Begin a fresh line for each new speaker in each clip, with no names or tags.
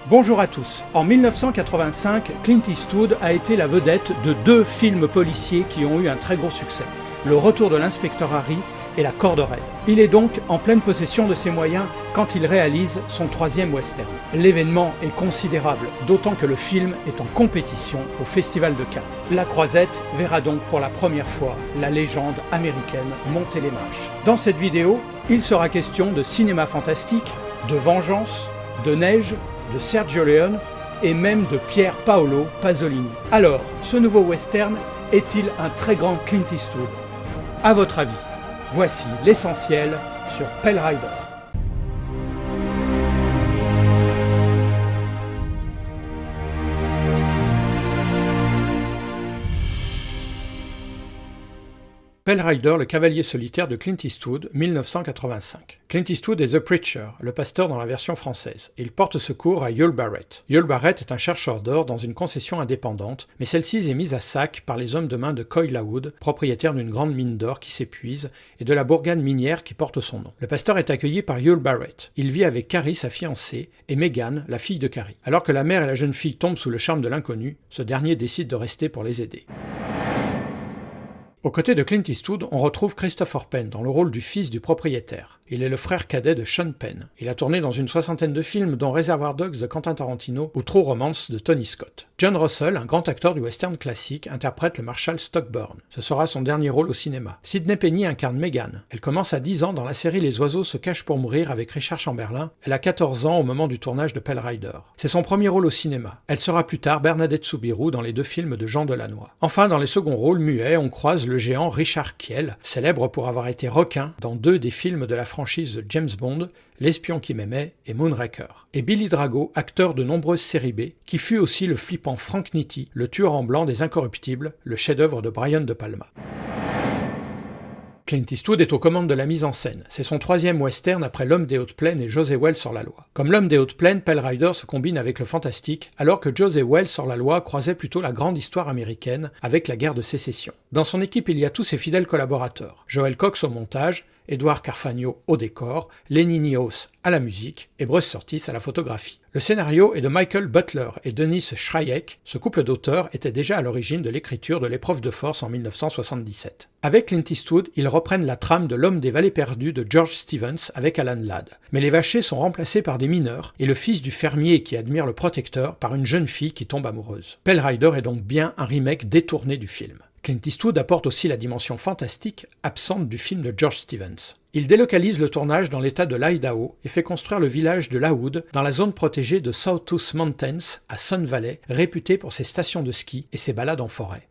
Bonjour à tous. En 1985, Clint Eastwood a été la vedette de deux films policiers qui ont eu un très gros succès. Le retour de l'inspecteur Harry et La Corde raide. Il est donc en pleine possession de ses moyens quand il réalise son troisième western. L'événement est considérable, d'autant que le film est en compétition au Festival de Cannes. La Croisette verra donc pour la première fois la légende américaine monter les marches. Dans cette vidéo, il sera question de cinéma fantastique, de vengeance, de neige, de Sergio Leone et même de Pier Paolo Pasolini. Alors, ce nouveau western est-il un très grand Clint Eastwood? À votre avis? Voici l'essentiel sur Pale Rider. Pale Rider, le cavalier solitaire de Clint Eastwood, 1985. Clint Eastwood est The Preacher, le pasteur dans la version française. Il porte secours à Yul Barrett. Yul Barrett est un chercheur d'or dans une concession indépendante, mais celle-ci est mise à sac par les hommes de main de Coy Lawood, propriétaire d'une grande mine d'or qui s'épuise, et de la bourgade minière qui porte son nom. Le pasteur est accueilli par Yul Barrett. Il vit avec Carrie, sa fiancée, et Megan, la fille de Carrie. Alors que la mère et la jeune fille tombent sous le charme de l'inconnu, ce dernier décide de rester pour les aider. Aux côtés de Clint Eastwood, on retrouve Christopher Penn dans le rôle du fils du propriétaire. Il est le frère cadet de Sean Penn. Il a tourné dans une soixantaine de films dont Reservoir Dogs de Quentin Tarantino ou True Romance de Tony Scott. John Russell, un grand acteur du western classique, interprète le marshal Stockburn. Ce sera son dernier rôle au cinéma. Sidney Penny incarne Megan. Elle commence à 10 ans dans la série Les oiseaux se cachent pour mourir avec Richard Chamberlain. Elle a 14 ans au moment du tournage de Pale Rider. C'est son premier rôle au cinéma. Elle sera plus tard Bernadette Soubirous dans les deux films de Jean Delannoy. Enfin, dans les seconds rôles muets, on croise le géant Richard Kiel, célèbre pour avoir été requin dans deux des films de la franchise James Bond, L'espion qui m'aimait et Moonraker. Et Billy Drago, acteur de nombreuses séries B, qui fut aussi le flippant Frank Nitti, le tueur en blanc des Incorruptibles, le chef-d'œuvre de Brian De Palma. Clint Eastwood est aux commandes de la mise en scène. C'est son troisième western après L'Homme des Hautes Plaines et José Wells sur la loi. Comme L'Homme des Hautes Plaines, Pale Rider se combine avec le fantastique, alors que José Wells sur la loi croisait plutôt la grande histoire américaine avec la guerre de sécession. Dans son équipe, il y a tous ses fidèles collaborateurs. Joel Cox au montage, Edouard Carfagno au décor, Lenny Niehaus à la musique et Bruce Surtees à la photographie. Le scénario est de Michael Butler et Denis Schreieck. Ce couple d'auteurs était déjà à l'origine de l'écriture de L'épreuve de force en 1977. Avec Clint Eastwood, ils reprennent la trame de L'homme des vallées perdues de George Stevens avec Alan Ladd. Mais les vachers sont remplacés par des mineurs et le fils du fermier qui admire le protecteur par une jeune fille qui tombe amoureuse. Pale Rider est donc bien un remake détourné du film. Clint Eastwood apporte aussi la dimension fantastique absente du film de George Stevens. Il délocalise le tournage dans l'état de l'Idaho et fait construire le village de Lawood dans la zone protégée de Sawtooth Mountains à Sun Valley, réputée pour ses stations de ski et ses balades en forêt.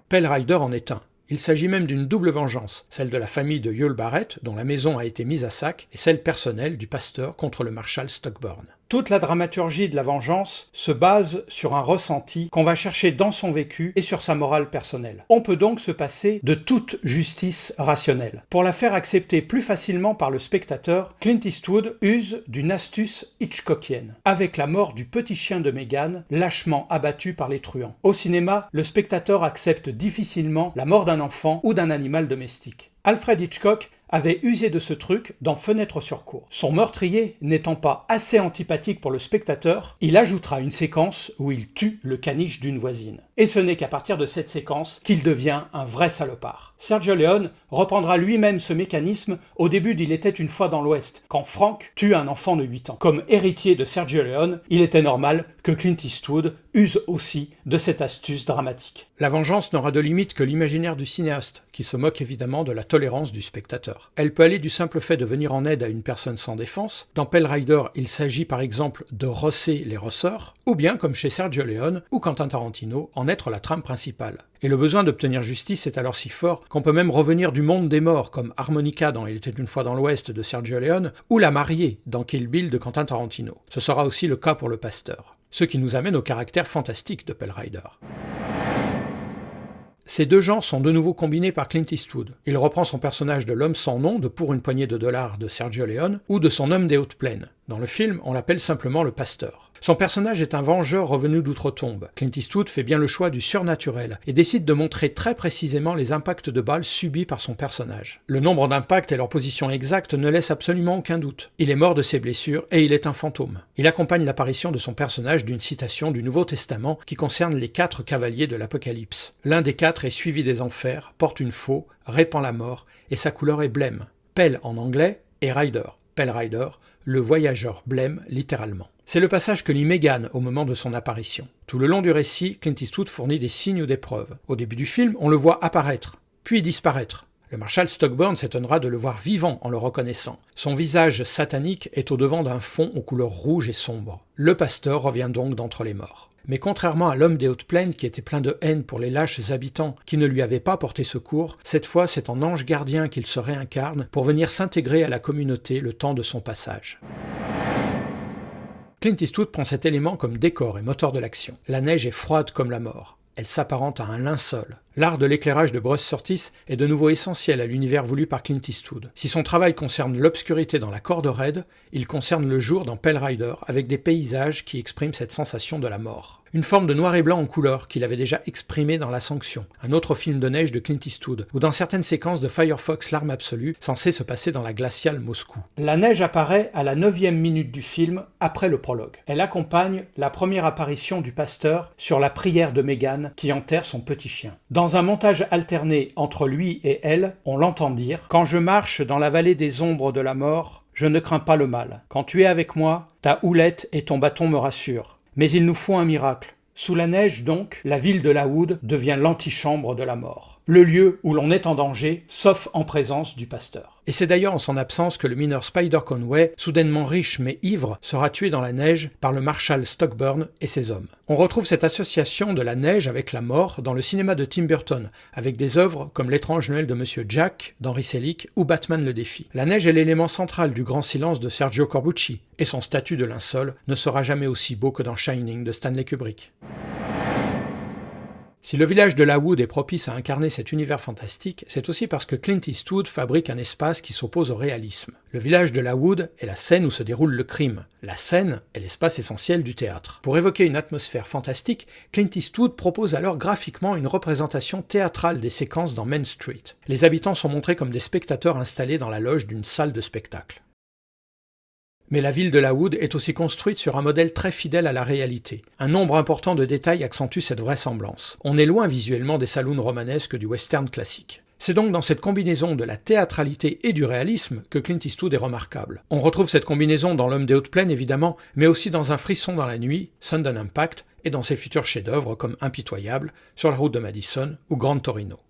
Pale Rider en est un. Il s'agit même d'une double vengeance, celle de la famille de Yul Barrett, dont la maison a été mise à sac, et celle personnelle du pasteur contre le marshal Stockburn. Toute la dramaturgie de la vengeance se base sur un ressenti qu'on va chercher dans son vécu et sur sa morale personnelle. On peut donc se passer de toute justice rationnelle. Pour la faire accepter plus facilement par le spectateur, Clint Eastwood use d'une astuce hitchcockienne, avec la mort du petit chien de Megan, lâchement abattu par les truands. Au cinéma, le spectateur accepte difficilement la mort d'un enfant ou d'un animal domestique. Alfred Hitchcock avait usé de ce truc dans Fenêtre sur cour. Son meurtrier n'étant pas assez antipathique pour le spectateur, il ajoutera une séquence où il tue le caniche d'une voisine. Et ce n'est qu'à partir de cette séquence qu'il devient un vrai salopard. Sergio Leone reprendra lui-même ce mécanisme au début d'Il était une fois dans l'Ouest, quand Frank tue un enfant de 8 ans. Comme héritier de Sergio Leone, il était normal que Clint Eastwood use aussi de cette astuce dramatique. La vengeance n'aura de limite que l'imaginaire du cinéaste, qui se moque évidemment de la tolérance du spectateur. Elle peut aller du simple fait de venir en aide à une personne sans défense. Dans Pale Rider, il s'agit par exemple de rosser les rosseurs, ou bien, comme chez Sergio Leone ou Quentin Tarantino, en être la trame principale. Et le besoin d'obtenir justice est alors si fort qu'on peut même revenir du monde des morts, comme Harmonica dans Il était une fois dans l'Ouest de Sergio Leone, ou La mariée dans Kill Bill de Quentin Tarantino. Ce sera aussi le cas pour le pasteur. Ce qui nous amène au caractère fantastique de Pale Rider. Ces deux genres sont de nouveau combinés par Clint Eastwood. Il reprend son personnage de l'homme sans nom de Pour une poignée de dollars de Sergio Leone ou de son Homme des Hautes Plaines. Dans le film, on l'appelle simplement le pasteur. Son personnage est un vengeur revenu d'outre-tombe. Clint Eastwood fait bien le choix du surnaturel et décide de montrer très précisément les impacts de balles subis par son personnage. Le nombre d'impacts et leur position exacte ne laissent absolument aucun doute. Il est mort de ses blessures et il est un fantôme. Il accompagne l'apparition de son personnage d'une citation du Nouveau Testament qui concerne les 4 cavaliers de l'Apocalypse. L'un des 4 est suivi des enfers, porte une faux, répand la mort et sa couleur est blême. Pell en anglais et rider, Pell Rider, le voyageur blême littéralement. C'est le passage que lit Megan au moment de son apparition. Tout le long du récit, Clint Eastwood fournit des signes ou des preuves. Au début du film, on le voit apparaître, puis disparaître. Le marshal Stockburn s'étonnera de le voir vivant en le reconnaissant. Son visage satanique est au-devant d'un fond aux couleurs rouges et sombres. Le pasteur revient donc d'entre les morts. Mais contrairement à l'homme des hautes plaines qui était plein de haine pour les lâches habitants qui ne lui avaient pas porté secours, cette fois c'est en ange gardien qu'il se réincarne pour venir s'intégrer à la communauté le temps de son passage. Clint Eastwood prend cet élément comme décor et moteur de l'action. La neige est froide comme la mort. Elle s'apparente à un linceul. L'art de l'éclairage de Bruce Surtees est de nouveau essentiel à l'univers voulu par Clint Eastwood. Si son travail concerne l'obscurité dans la corde raide, il concerne le jour dans Pell Rider avec des paysages qui expriment cette sensation de la mort. Une forme de noir et blanc en couleur qu'il avait déjà exprimé dans La Sanction, un autre film de neige de Clint Eastwood, ou dans certaines séquences de Firefox L'Arme Absolue, censée se passer dans la glaciale Moscou. La neige apparaît à la 9e minute du film, après le prologue. Elle accompagne la première apparition du pasteur sur la prière de Megan qui enterre son petit chien. Dans un montage alterné entre lui et elle, on l'entend dire « Quand je marche dans la vallée des ombres de la mort, je ne crains pas le mal. Quand tu es avec moi, ta houlette et ton bâton me rassurent. Mais il nous faut un miracle. Sous la neige, donc, la ville de Lawood devient l'antichambre de la mort. Le lieu où l'on est en danger, sauf en présence du pasteur. Et c'est d'ailleurs en son absence que le mineur Spider Conway, soudainement riche mais ivre, sera tué dans la neige par le marshal Stockburn et ses hommes. On retrouve cette association de la neige avec la mort dans le cinéma de Tim Burton, avec des œuvres comme L'étrange Noël de Monsieur Jack d'Henry Selick ou Batman le défi. La neige est l'élément central du Grand Silence de Sergio Corbucci, et son statut de linceul ne sera jamais aussi beau que dans Shining de Stanley Kubrick. Si le village de Lawood est propice à incarner cet univers fantastique, c'est aussi parce que Clint Eastwood fabrique un espace qui s'oppose au réalisme. Le village de Lawood est la scène où se déroule le crime. La scène est l'espace essentiel du théâtre. Pour évoquer une atmosphère fantastique, Clint Eastwood propose alors graphiquement une représentation théâtrale des séquences dans Main Street. Les habitants sont montrés comme des spectateurs installés dans la loge d'une salle de spectacle. Mais la ville de Lawood est aussi construite sur un modèle très fidèle à la réalité. Un nombre important de détails accentue cette vraisemblance. On est loin visuellement des saloons romanesques du western classique. C'est donc dans cette combinaison de la théâtralité et du réalisme que Clint Eastwood est remarquable. On retrouve cette combinaison dans L'Homme des Hautes Plaines évidemment, mais aussi dans Un frisson dans la nuit, Sudden Impact, et dans ses futurs chefs-d'œuvre comme Impitoyable, Sur la route de Madison ou Gran Torino.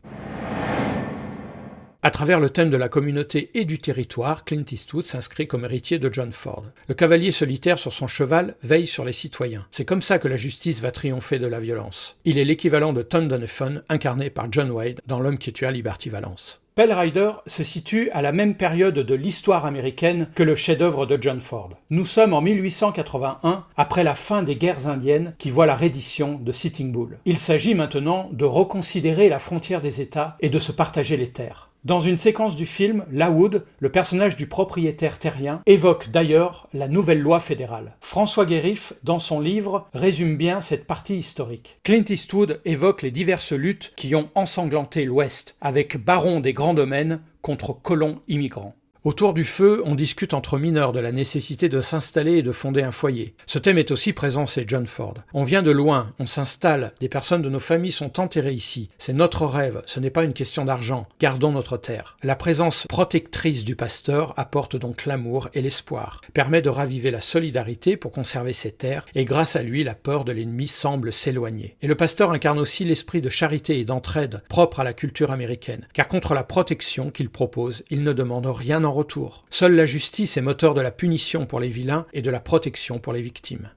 À travers le thème de la communauté et du territoire, Clint Eastwood s'inscrit comme héritier de John Ford. Le cavalier solitaire sur son cheval veille sur les citoyens. C'est comme ça que la justice va triompher de la violence. Il est l'équivalent de Tom Doniphan, incarné par John Wayne dans L'homme qui tua Liberty Valance. Pell Rider se situe à la même période de l'histoire américaine que le chef-d'œuvre de John Ford. Nous sommes en 1881, après la fin des guerres indiennes qui voit la reddition de Sitting Bull. Il s'agit maintenant de reconsidérer la frontière des États et de se partager les terres. Dans une séquence du film, Lawood, le personnage du propriétaire terrien, évoque d'ailleurs la nouvelle loi fédérale. François Guérif, dans son livre, résume bien cette partie historique. Clint Eastwood évoque les diverses luttes qui ont ensanglanté l'Ouest, avec barons des grands domaines contre colons immigrants. Autour du feu, on discute entre mineurs de la nécessité de s'installer et de fonder un foyer. Ce thème est aussi présent chez John Ford. On vient de loin, on s'installe, des personnes de nos familles sont enterrées ici. C'est notre rêve, ce n'est pas une question d'argent. Gardons notre terre. La présence protectrice du pasteur apporte donc l'amour et l'espoir, permet de raviver la solidarité pour conserver ces terres, et grâce à lui, la peur de l'ennemi semble s'éloigner. Et le pasteur incarne aussi l'esprit de charité et d'entraide propre à la culture américaine, car contre la protection qu'il propose, il ne demande rien en retour. Seule la justice est moteur de la punition pour les vilains et de la protection pour les victimes.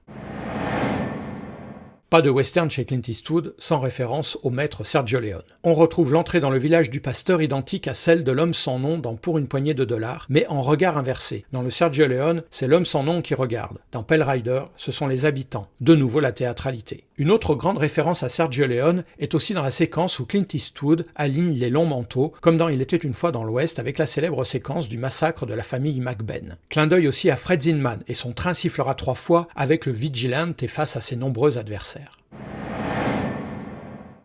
Pas de western chez Clint Eastwood sans référence au maître Sergio Leone. On retrouve l'entrée dans le village du pasteur identique à celle de l'homme sans nom dans Pour une poignée de dollars, mais en regard inversé. Dans le Sergio Leone, c'est l'homme sans nom qui regarde. Dans Pale Rider, ce sont les habitants. De nouveau la théâtralité. Une autre grande référence à Sergio Leone est aussi dans la séquence où Clint Eastwood aligne les longs manteaux, comme dans Il était une fois dans l'Ouest avec la célèbre séquence du massacre de la famille McBain. Clin d'œil aussi à Fred Zinman et son train sifflera 3 fois avec le vigilante et face à ses nombreux adversaires.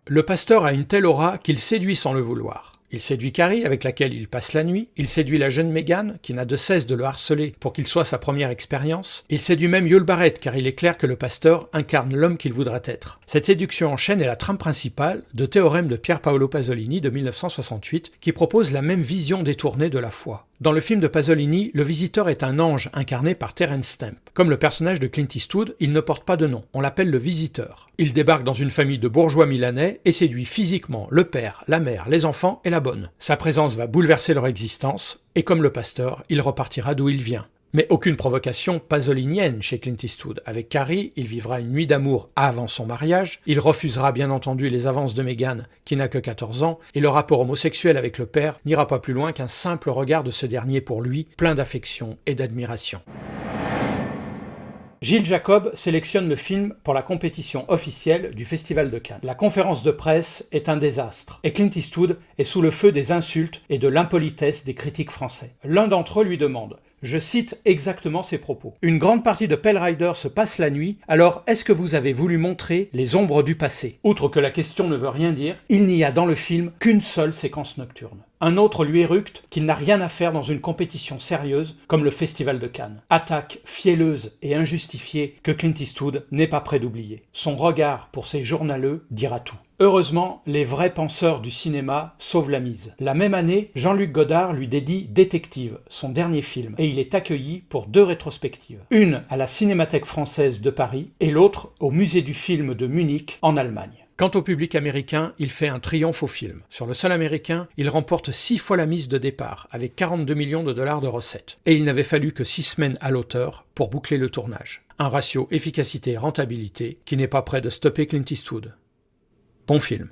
Le pasteur a une telle aura qu'il séduit sans le vouloir. Il séduit Carrie, avec laquelle il passe la nuit. Il séduit la jeune Megan, qui n'a de cesse de le harceler pour qu'il soit sa première expérience. Il séduit même Yul Barrett, car il est clair que le pasteur incarne l'homme qu'il voudrait être. Cette séduction en chaîne est la trame principale de Théorème de Pier Paolo Pasolini de 1968, qui propose la même vision détournée de la foi. Dans le film de Pasolini, le visiteur est un ange incarné par Terence Stamp. Comme le personnage de Clint Eastwood, il ne porte pas de nom, on l'appelle le visiteur. Il débarque dans une famille de bourgeois milanais et séduit physiquement le père, la mère, les enfants et la bonne. Sa présence va bouleverser leur existence, et comme le pasteur, il repartira d'où il vient. Mais aucune provocation pasolinienne chez Clint Eastwood. Avec Carrie, il vivra une nuit d'amour avant son mariage, il refusera bien entendu les avances de Megan, qui n'a que 14 ans, et le rapport homosexuel avec le père n'ira pas plus loin qu'un simple regard de ce dernier pour lui, plein d'affection et d'admiration. Gilles Jacob sélectionne le film pour la compétition officielle du Festival de Cannes. La conférence de presse est un désastre, et Clint Eastwood est sous le feu des insultes et de l'impolitesse des critiques français. L'un d'entre eux lui demande, je cite exactement ses propos. « Une grande partie de Pale Rider se passe la nuit, alors est-ce que vous avez voulu montrer les ombres du passé ?» Outre que la question ne veut rien dire, il n'y a dans le film qu'une seule séquence nocturne. Un autre lui éructe qu'il n'a rien à faire dans une compétition sérieuse comme le Festival de Cannes. Attaque fielleuse et injustifiée que Clint Eastwood n'est pas prêt d'oublier. Son regard pour ces journaleux dira tout. Heureusement, les vrais penseurs du cinéma sauvent la mise. La même année, Jean-Luc Godard lui dédie Détective, son dernier film, et il est accueilli pour 2 rétrospectives. Une à la Cinémathèque française de Paris et l'autre au Musée du film de Munich en Allemagne. Quant au public américain, il fait un triomphe au film. Sur le sol américain, il remporte 6 fois la mise de départ, avec 42 millions de dollars de recettes. Et il n'avait fallu que 6 semaines à l'auteur pour boucler le tournage. Un ratio efficacité-rentabilité qui n'est pas près de stopper Clint Eastwood. Bon film.